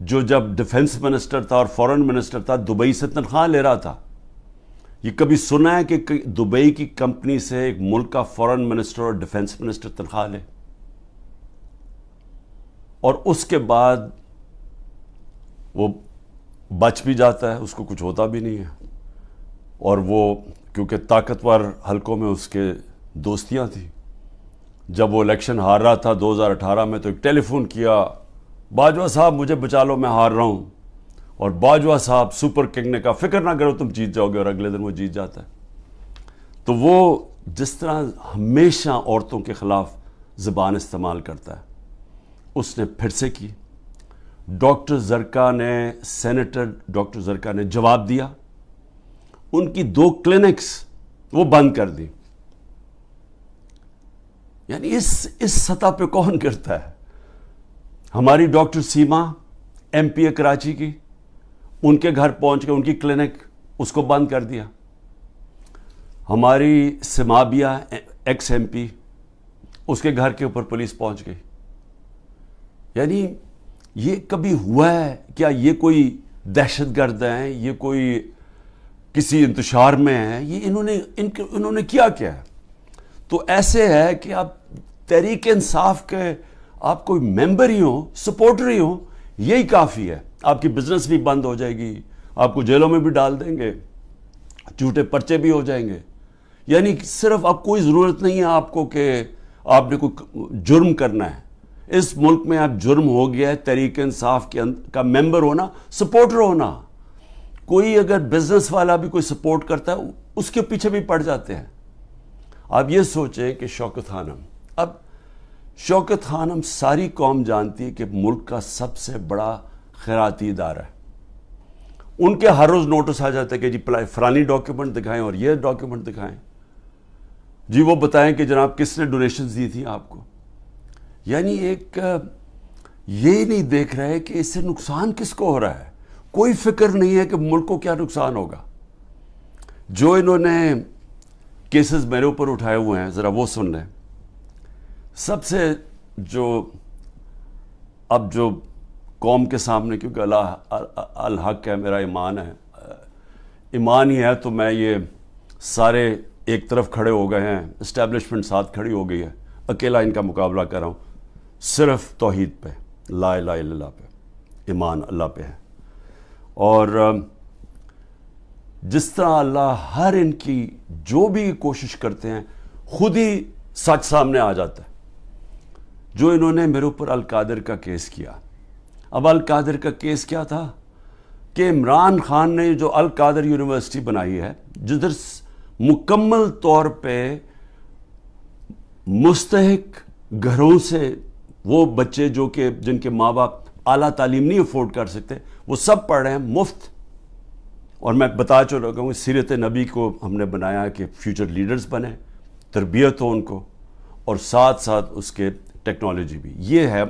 جو جب defence minister تھا اور فورن منسٹر تھا دبئی سے تنخواہ لے رہا تھا. یہ کبھی سنا ہے کہ دبئی کی کمپنی سے ایک ملک کا فورن منسٹر اور ڈیفنس منسٹر تنخواہ لے؟ اور اس کے بعد وہ بچ بھی جاتا ہے, اس کو کچھ ہوتا بھی نہیں ہے. اور وہ کیونکہ طاقتور حلقوں میں اس کے دوستیاں تھیں, جب وہ الیکشن ہار رہا تھا 2018 میں تو ایک ٹیلی فون کیا, باجوہ صاحب مجھے بچا لو میں ہار رہا ہوں. اور باجوہ صاحب سپر کنگ نے کہا فکر نہ کرو تم جیت جاؤ گے, اور اگلے دن وہ جیت جاتا ہے. تو وہ جس طرح ہمیشہ عورتوں کے خلاف زبان استعمال کرتا ہے, اس نے پھر سے کی. ڈاکٹر زرکا نے, سینیٹر ڈاکٹر زرکا نے جواب دیا, ان کی 2 کلینکس وہ بند کر دی. یعنی اس سطح پہ کون کرتا ہے؟ ہماری ڈاکٹر سیما ایم پی کراچی کی, ان کے گھر پہنچ کے ان کی کلینک اس کو بند کر دیا. ہماری سمابیہ ایکس ایم پی, اس کے گھر کے اوپر پولیس پہنچ گئی. یعنی یہ کبھی ہوا ہے کیا؟ یہ کوئی دہشت گرد ہیں, یہ کوئی کسی انتشار میں ہیں, یہ انہوں نے کیا ہے؟ تو ایسے ہے کہ آپ تحریک انصاف کے آپ کوئی ممبر ہی ہوں, سپورٹر ہی ہوں, یہی کافی ہے. آپ کی بزنس بھی بند ہو جائے گی, آپ کو جیلوں میں بھی ڈال دیں گے, جھوٹے پرچے بھی ہو جائیں گے. یعنی صرف اب کوئی ضرورت نہیں ہے آپ کو کہ آپ نے کوئی جرم کرنا ہے. اس ملک میں اب جرم ہو گیا ہے تحریک انصاف کا ممبر ہونا, سپورٹر ہونا. کوئی اگر بزنس والا بھی کوئی سپورٹ کرتا ہے اس کے پیچھے بھی پڑ جاتے ہیں. آپ یہ سوچیں کہ شوکت خانم, اب شوکت خانم ساری قوم جانتی ہے کہ ملک کا سب سے بڑا خیراتی ادارہ ہے. ان کے ہر روز نوٹس آ جاتا ہے کہ جی فلانی ڈاکیومنٹ دکھائیں اور یہ ڈاکیومنٹ دکھائیں, جی وہ بتائیں کہ جناب کس نے ڈونیشنز دی تھی آپ کو. یعنی ایک یہ نہیں دیکھ رہے کہ اس سے نقصان کس کو ہو رہا ہے. کوئی فکر نہیں ہے کہ ملک کو کیا نقصان ہوگا. جو انہوں نے کیسز میرے اوپر اٹھائے ہوئے ہیں ذرا وہ سن لیں. سب سے جو قوم کے سامنے, کیونکہ الحق ہے, میرا ایمان ہے, ایمان ہی ہے, تو میں یہ سارے ایک طرف کھڑے ہو گئے ہیں, اسٹیبلشمنٹ ساتھ کھڑی ہو گئی ہے, اکیلا ان کا مقابلہ کر رہا ہوں. صرف توحید پہ, لا الہ الا اللہ پہ, ایمان اللہ پہ ہے. اور جس طرح اللہ ہر ان کی جو بھی کوشش کرتے ہیں خود ہی سچ سامنے آ جاتا ہے. جو انہوں نے میرے اوپر القادر کا کیس کیا, اب القادر کا کیس کیا تھا کہ عمران خان نے جو القادر یونیورسٹی بنائی ہے, جدھر مکمل طور پہ مستحق گھروں سے وہ بچے جو کہ جن کے ماں باپ اعلیٰ تعلیم نہیں افورڈ کر سکتے, وہ سب پڑھ رہے ہیں مفت. اور میں بتا چکا ہوں سیرت نبی کو ہم نے بنایا کہ فیوچر لیڈرز بنے, تربیت ہو ان کو, اور ساتھ ساتھ اس کے ٹیکنالوجی بھی. یہ ہے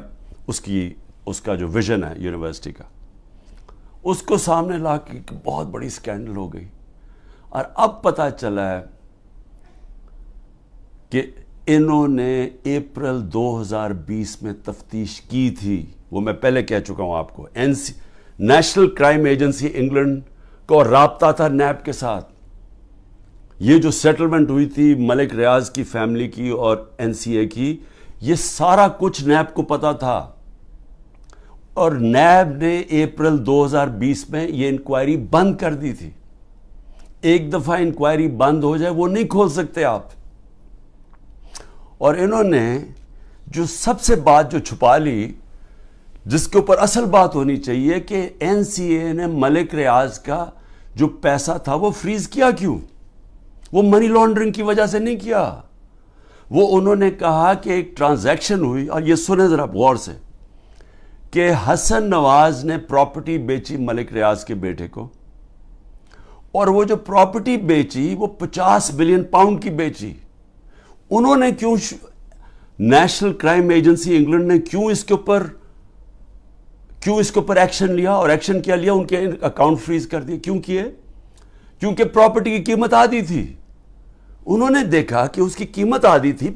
اس کا جو ویژن ہے یونیورسٹی کا. اس کو سامنے لا کے بہت بڑی سکینڈل ہو گئی. اور اب پتہ چلا ہے کہ انہوں نے اپریل 2020 میں تفتیش کی تھی. وہ میں پہلے کہہ چکا ہوں آپ کو. نیشنل کرائم ایجنسی انگلینڈ کو رابطہ تھا نیب کے ساتھ. یہ جو سیٹلمنٹ ہوئی تھی ملک ریاض کی فیملی کی اور این سی اے کی, یہ سارا کچھ نیب کو پتا تھا. اور نیب نے اپریل 2020 میں یہ انکوائری بند کر دی تھی. ایک دفعہ انکوائری بند ہو جائے وہ نہیں کھول سکتے آپ. اور انہوں نے جو سب سے بات جو چھپا لی, جس کے اوپر اصل بات ہونی چاہیے, کہ این سی اے نے ملک ریاض کا جو پیسہ تھا وہ فریز کیا کیوں؟ وہ منی لانڈرنگ کی وجہ سے نہیں کیا. وہ انہوں نے کہا کہ ایک ٹرانزیکشن ہوئی, اور یہ سنیں ذرا غور سے, کہ حسن نواز نے پراپرٹی بیچی ملک ریاض کے بیٹے کو, اور وہ جو پراپرٹی بیچی وہ 50 بلین پاؤنڈ کی بیچی. انہوں نے کیوں, نیشنل کرائم ایجنسی انگلینڈ نے کیوں اس کے اوپر ایکشن لیا؟ اور ایکشن کیا لیا؟ ان کے اکاؤنٹ فریز کر دیے. کیوں کیے؟ کیونکہ پراپرٹی کی قیمت آدھی تھی. انہوں نے دیکھا کہ اس کی قیمت آدھی تھی,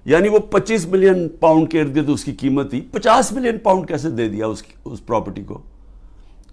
یعنی وہ 25 ملین پاؤنڈ کے ارد گرد اس کی قیمت تھی, 50 ملین پاؤنڈ کیسے دے دیا اس پراپرٹی کو؟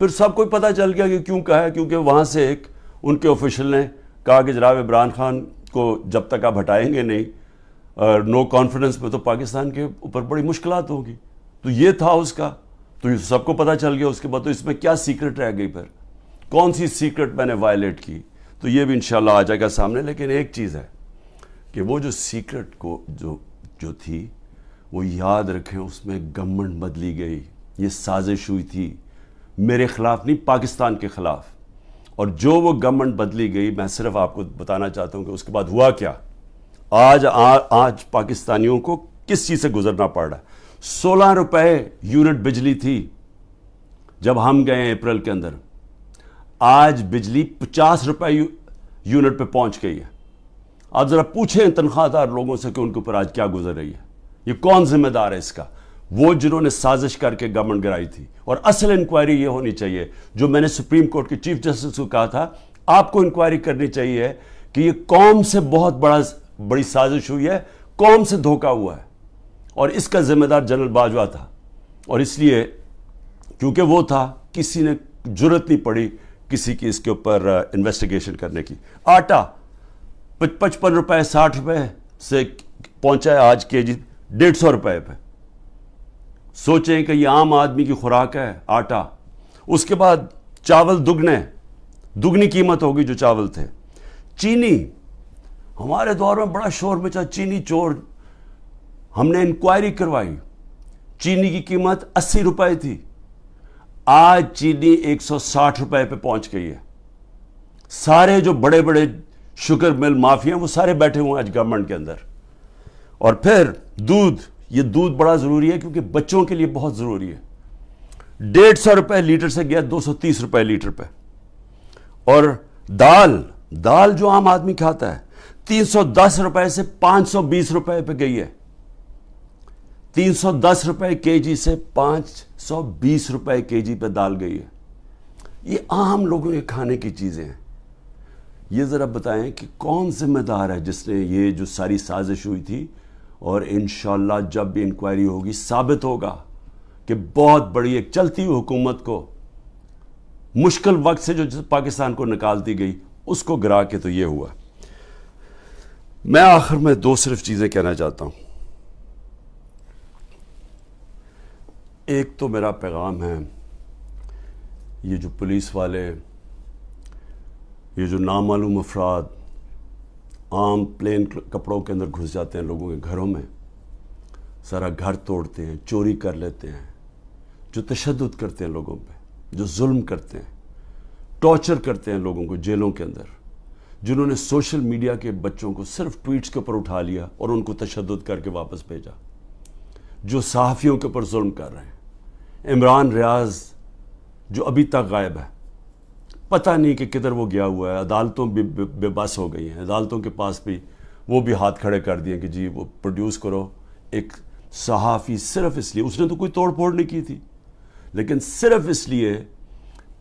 پھر سب کو پتہ چل گیا کہ کیوں کہا ہے، کیونکہ وہاں سے ایک ان کے آفیشل نے کہا کہ جناب عمران خان کو جب تک آپ ہٹائیں گے نہیں نو کانفیڈنس میں، تو پاکستان کے اوپر بڑی مشکلات ہوگی. تو یہ تھا اس کا، تو یہ سب کو پتہ چل گیا. اس کے بعد تو اس میں کیا سیکرٹ رہ گئی، پھر کون سی سیکرٹ میں نے وائلیٹ کی، تو یہ بھی انشاءاللہ آ جائے گا سامنے. لیکن ایک چیز ہے کہ وہ جو سیکرٹ کو جو تھی وہ یاد رکھیں، اس میں گورنمنٹ بدلی گئی. یہ سازش ہوئی تھی میرے خلاف نہیں، پاکستان کے خلاف. اور جو وہ گورنمنٹ بدلی گئی، میں صرف آپ کو بتانا چاہتا ہوں کہ اس کے بعد ہوا کیا. آج پاکستانیوں کو کس چیز سے گزرنا پڑ رہا ہے. 16 روپے یونٹ بجلی تھی جب ہم گئے اپریل کے اندر، آج بجلی 50 روپے یونٹ پہ پہنچ گئی ہے. آپ ذرا پوچھیں تنخواہ دار لوگوں سے کہ ان کے اوپر آج کیا گزر رہی ہے. یہ کون ذمہ دار ہے اس کا؟ وہ جنہوں نے سازش کر کے گورنمنٹ گرائی تھی. اور اصل انکوائری یہ ہونی چاہیے جو میں نے سپریم کورٹ کے چیف جسٹس کو کہا تھا، آپ کو انکوائری کرنی چاہیے کہ یہ قوم سے بہت بڑی سازش ہوئی ہے، قوم سے دھوکہ ہوا ہے. اور اس کا ذمہ دار جنرل باجوہ تھا. اور اس لیے کیونکہ وہ تھا، کسی نے جرت نہیں پڑی کسی کی اس کے اوپر انویسٹیگیشن کرنے کی. آٹا 55 روپے 60 روپے سے پہنچا ہے آج کے جی 150 روپے پہ. سوچیں کہ یہ عام آدمی کی خوراک ہے آٹا. اس کے بعد چاول دگنی قیمت ہوگی جو چاول تھے. چینی، ہمارے دور میں بڑا شور مچا چینی چور. ہم نے انکوائری کروائی، چینی کی قیمت 80 روپے تھی، آج چینی 160 روپے پہ پہنچ گئی ہے. سارے جو بڑے بڑے شوگر مل مافیا ہیں وہ سارے بیٹھے ہوئے ہیں آج گورنمنٹ کے اندر. اور پھر یہ دودھ بڑا ضروری ہے کیونکہ بچوں کے لیے بہت ضروری ہے. 150 روپے لیٹر سے گیا 230 روپے لیٹر پہ. اور دال جو عام آدمی کھاتا ہے 310 روپے سے 520 روپے پہ گئی ہے. 310 روپے کے جی سے 520 روپے کے جی پہ دال گئی ہے. یہ عام لوگوں کے کھانے کی چیزیں ہیں. یہ ذرا بتائیں کہ کون ذمہ دار ہے جس نے یہ جو ساری سازش ہوئی تھی. اور انشاءاللہ جب بھی انکوائری ہوگی ثابت ہوگا کہ بہت بڑی ایک چلتی ہوئی حکومت کو مشکل وقت سے جو پاکستان کو نکالتی گئی اس کو گرا کے تو یہ ہوا. میں آخر میں 2 صرف چیزیں کہنا چاہتا ہوں. ایک تو میرا پیغام ہے، یہ جو پولیس والے، یہ جو نامعلوم افراد عام پلین کپڑوں کے اندر گھس جاتے ہیں لوگوں کے گھروں میں، سارا گھر توڑتے ہیں، چوری کر لیتے ہیں، جو تشدد کرتے ہیں لوگوں پہ، جو ظلم کرتے ہیں، ٹارچر کرتے ہیں لوگوں کو جیلوں کے اندر، جنہوں نے سوشل میڈیا کے بچوں کو صرف ٹویٹس کے اوپر اٹھا لیا اور ان کو تشدد کر کے واپس بھیجا، جو صحافیوں کے اوپر ظلم کر رہے ہیں. عمران ریاض جو ابھی تک غائب ہے، پتہ نہیں کہ کدھر وہ گیا ہوا ہے. عدالتوں بھی بے بس ہو گئی ہیں، عدالتوں کے پاس بھی وہ بھی ہاتھ کھڑے کر دیے کہ جی وہ پروڈیوس کرو. ایک صحافی صرف اس لیے، اس نے تو کوئی توڑ پھوڑ نہیں کی تھی، لیکن صرف اس لیے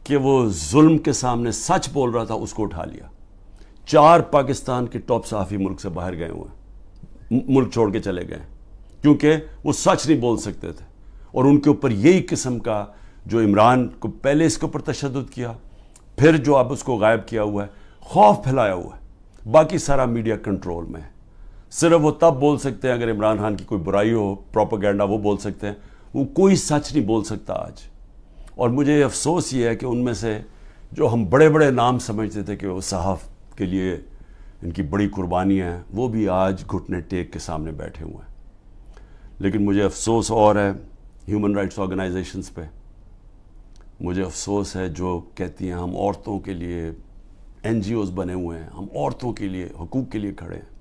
کہ وہ ظلم کے سامنے سچ بول رہا تھا، اس کو اٹھا لیا. 4 پاکستان کے ٹاپ صحافی ملک سے باہر گئے ہوئے ہیں، ملک چھوڑ کے چلے گئے کیونکہ وہ سچ نہیں بول سکتے تھے. اور ان کے اوپر یہی قسم کا جو عمران کو پہلے اس کے اوپر تشدد کیا، پھر جو اب اس کو غائب کیا ہوا ہے، خوف پھیلایا ہوا ہے. باقی سارا میڈیا کنٹرول میں ہے. صرف وہ تب بول سکتے ہیں اگر عمران خان کی کوئی برائی ہو، پروپیگنڈا، وہ بول سکتے ہیں. وہ کوئی سچ نہیں بول سکتا آج. اور مجھے افسوس یہ ہے کہ ان میں سے جو ہم بڑے بڑے نام سمجھتے تھے کہ وہ صحافت کے لیے ان کی بڑی قربانیاں ہیں، وہ بھی آج گھٹنے ٹیک کے سامنے بیٹھے ہوئے ہیں. لیکن مجھے افسوس اور ہے ہیومن رائٹس آرگنائزیشنز پہ. مجھے افسوس ہے جو کہتی ہیں ہم عورتوں کے لیے NGOs بنے ہوئے ہیں، ہم عورتوں کے لیے حقوق کے لیے کھڑے ہیں.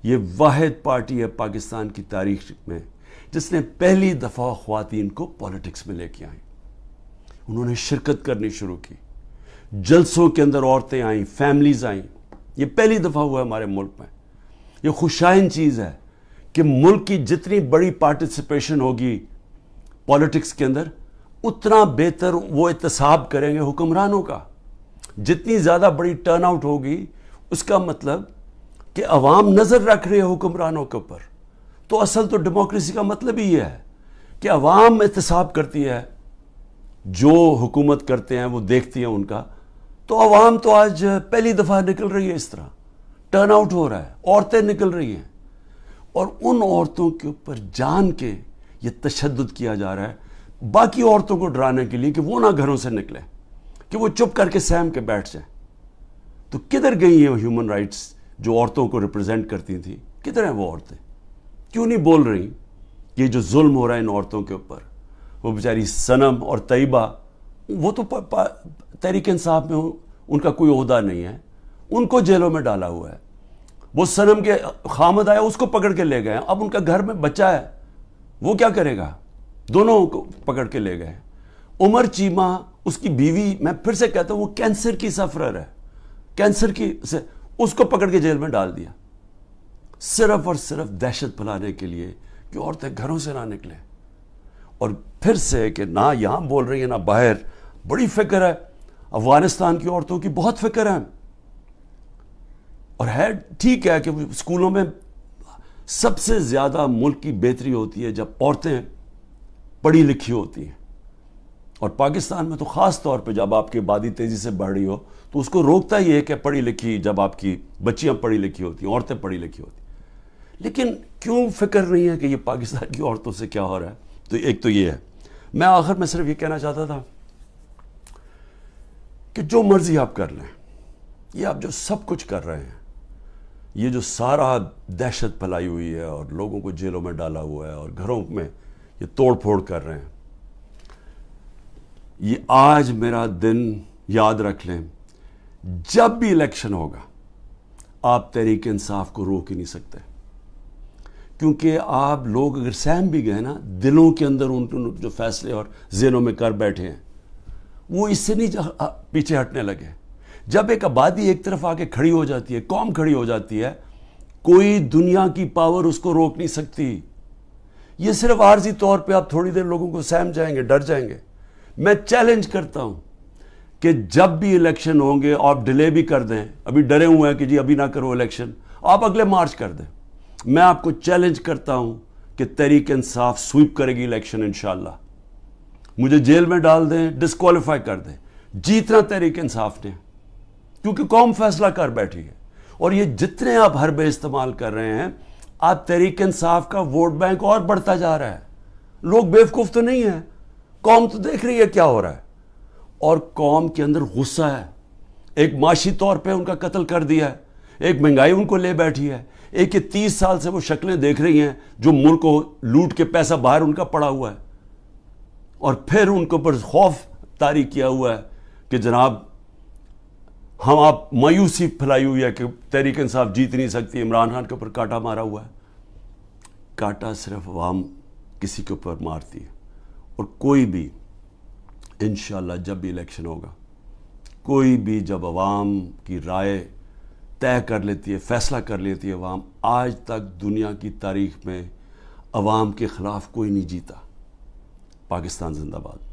یہ واحد پارٹی ہے پاکستان کی تاریخ میں جس نے پہلی دفعہ خواتین کو پولیٹکس میں لے کے آئیں. انہوں نے شرکت کرنی شروع کی، جلسوں کے اندر عورتیں آئیں، فیملیز آئیں. یہ پہلی دفعہ ہوا ہے ہمارے ملک میں. یہ خوشائن چیز ہے کہ ملک کی جتنی بڑی پارٹیسپیشن ہوگی پولیٹکس کے اندر، اتنا بہتر وہ احتساب کریں گے حکمرانوں کا. جتنی زیادہ بڑی ٹرن آؤٹ ہوگی اس کا مطلب کہ عوام نظر رکھ رہے ہیں حکمرانوں کے اوپر. تو اصل تو ڈیموکریسی کا مطلب ہی یہ ہے کہ عوام احتساب کرتی ہے جو حکومت کرتے ہیں وہ دیکھتی ہیں ان کا، تو عوام تو آج پہلی دفعہ نکل رہی ہے، اس طرح ٹرن آؤٹ ہو رہا ہے، عورتیں نکل رہی ہیں، اور ان عورتوں کے اوپر جان کے یہ تشدد کیا جا رہا ہے باقی عورتوں کو ڈرانے کے لیے کہ وہ نہ گھروں سے نکلیں، کہ وہ چپ کر کے سہم کے بیٹھ جائیں۔ تو کدھر گئی ہیں ہیومن رائٹس جو عورتوں کو ریپرزینٹ کرتی تھیں؟ کدھر ہیں وہ عورتیں؟ کیوں نہیں بول رہی کہ یہ جو ظلم ہو رہا ہے ان عورتوں کے اوپر؟ وہ بیچاری صنم اور طیبہ، وہ تو تحریک انصاف میں ان کا کوئی عہدہ نہیں ہے، ان کو جیلوں میں ڈالا ہوا ہے۔ وہ صنم کے خامد آیا، اس کو پکڑ کے لے گئے، اب ان کا گھر میں بچہ ہے، وہ کیا کرے گا؟ دونوں کو پکڑ کے لے گئے۔ عمر چیمہ، اس کی بیوی، میں پھر سے کہتا ہوں وہ کینسر کی سفرر ہے، کینسر کی سے اس کو پکڑ کے جیل میں ڈال دیا، صرف اور صرف دہشت پھیلانے کے لیے کہ عورتیں گھروں سے نہ نکلیں۔ اور پھر سے کہ نہ یہاں بول رہی ہیں نہ باہر، بڑی فکر ہے افغانستان کی عورتوں کی، بہت فکر ہے، اور ہے ٹھیک ہے کہ اسکولوں میں سب سے زیادہ ملک کی بہتری ہوتی ہے جب عورتیں پڑھی لکھی ہوتی ہیں، اور پاکستان میں تو خاص طور پہ جب آپ کی آبادی تیزی سے بڑھ رہی ہو تو اس کو روکتا ہی ہے کہ پڑھی لکھی، جب آپ کی بچیاں پڑھی لکھی ہوتی ہیں، عورتیں پڑھی لکھی ہوتی ہیں۔ لیکن کیوں فکر نہیں ہے کہ یہ پاکستان کی عورتوں سے کیا ہو رہا ہے؟ تو ایک تو یہ ہے۔ میں آخر میں صرف یہ کہنا چاہتا تھا کہ جو مرضی آپ کر لیں، یہ آپ جو سب کچھ کر رہے ہیں، یہ جو سارا دہشت پھیلائی ہوئی ہے اور لوگوں کو جیلوں میں ڈالا ہوا ہے اور گھروں میں یہ توڑ پھوڑ کر رہے ہیں، یہ آج میرا دن یاد رکھ لیں، جب بھی الیکشن ہوگا آپ تحریک انصاف کو روک ہی نہیں سکتے، کیونکہ آپ لوگ اگر سہم بھی گئے نا، دلوں کے اندر ان جو فیصلے اور ذہنوں میں کر بیٹھے ہیں وہ اس سے نہیں پیچھے ہٹنے لگے۔ جب ایک آبادی ایک طرف آ کے کھڑی ہو جاتی ہے، قوم کھڑی ہو جاتی ہے، کوئی دنیا کی پاور اس کو روک نہیں سکتی۔ یہ صرف عارضی طور پہ آپ تھوڑی دیر لوگوں کو سہم جائیں گے، ڈر جائیں گے۔ میں چیلنج کرتا ہوں کہ جب بھی الیکشن ہوں گے آپ ڈیلے بھی کر دیں، ابھی ڈرے ہوئے ہیں کہ جی ابھی نہ کرو الیکشن، آپ اگلے مارچ کر دیں۔ میں آپ کو چیلنج کرتا ہوں کہ تحریک انصاف سویپ کرے گی الیکشن انشاءاللہ۔ مجھے جیل میں ڈال دیں، ڈسکوالیفائی کر دیں، جیتنا تحریک انصاف نے، کیونکہ قوم فیصلہ کر بیٹھی ہے۔ اور یہ جتنے آپ حربے استعمال کر رہے ہیں، آپ تحریک انصاف کا ووٹ بینک اور بڑھتا جا رہا ہے۔ لوگ بیوقوف تو نہیں ہیں، قوم تو دیکھ رہی ہے کیا ہو رہا ہے، اور قوم کے اندر غصہ ہے۔ ایک معاشی طور پہ ان کا قتل کر دیا ہے، ایک مہنگائی ان کو لے بیٹھی ہے، ایک یہ 30 سال سے وہ شکلیں دیکھ رہی ہیں جو ملک کو لوٹ کے پیسہ باہر ان کا پڑا ہوا ہے، اور پھر ان کے اوپر خوف طاری کیا ہوا ہے کہ جناب ہم آپ مایوسی پھیلائی ہوئی ہے کہ تحریک انصاف جیت نہیں سکتی، عمران خان کے اوپر کانٹا مارا ہوا ہے۔ کانٹا صرف عوام کسی کے اوپر مارتی ہے، اور کوئی بھی انشاءاللہ جب بھی الیکشن ہوگا، کوئی بھی جب عوام کی رائے طے کر لیتی ہے، فیصلہ کر لیتی ہے عوام، آج تک دنیا کی تاریخ میں عوام کے خلاف کوئی نہیں جیتا۔ پاکستان زندہ باد۔